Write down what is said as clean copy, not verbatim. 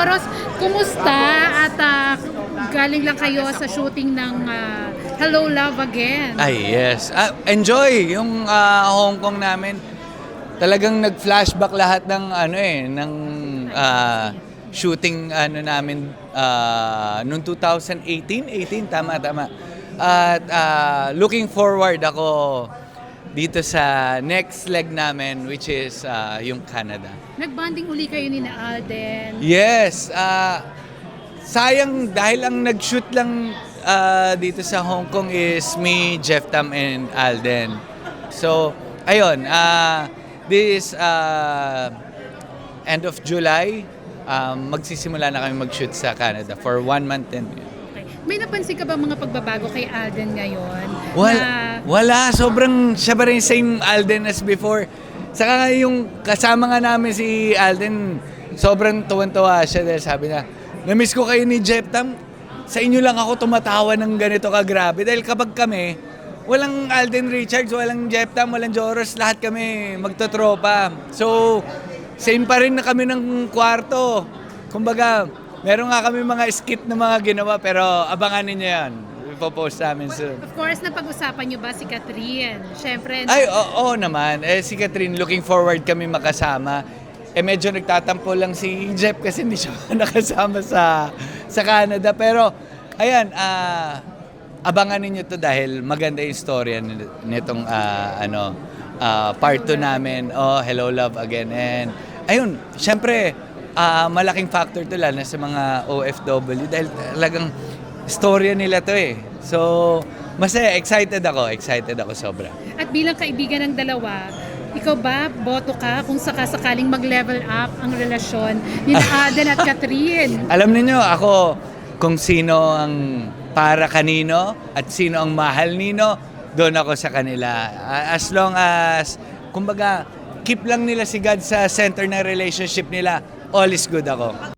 Joros, kumusta? At galing lang kayo sa shooting ng Hello Love Again. Ay, yes. Enjoy yung Hong Kong namin. Talagang nag-flashback lahat ng ng shooting namin noong 2018, tama. At looking forward ako dito sa next leg namin, which is yung Canada. Nag-bonding uli kayo ni na Alden. Yes. Sayang dahil ang nag-shoot lang dito sa Hong Kong is me, Jeff Tam, and Alden. So, ayun. This end of July, magsisimula na kami mag-shoot sa Canada for 1 month and Okay. May napansin ka ba mga pagbabago kay Alden ngayon? Wala. Sobrang siya pa rin same Alden as before. Saka yung kasama nga namin si Alden, sobrang tuwan-tuwa siya dahil sabi niya, na-miss ko kayo ni Jeff Tam. Sa inyo lang ako tumatawa ng ganito kagrabe. Dahil kapag kami, walang Alden Richards, walang Jeff Tam, walang Joros, lahat kami magtotropa. So, same pa rin na kami ng kwarto. Kumbaga, meron nga kami mga skit na mga ginawa, pero abangan ninyo yan. Ipopost namin soon. Of course, napag-usapan niyo ba si Catherine? Siyempre. Ay, oo naman. Si Catherine, looking forward kami makasama. Medyo nagtatampo lang si Jeff kasi hindi siya nakasama sa Canada. Pero, ayan, abangan ninyo to dahil maganda yung storya nitong part 2 namin. Hello Love Again. And, ayun, syempre, malaking factor to lalo sa mga OFW dahil talagang storya nila to eh. So, masaya, excited ako sobra. At bilang kaibigan ng dalawa, ikaw ba, boto ka kung sakasakaling mag-level up ang relasyon ni Alden at Catherine? Alam niyo ako kung sino ang para kanino at sino ang mahal nino, doon ako sa kanila. As long as, kumbaga, keep lang nila si God sa center ng relationship nila, all is good ako.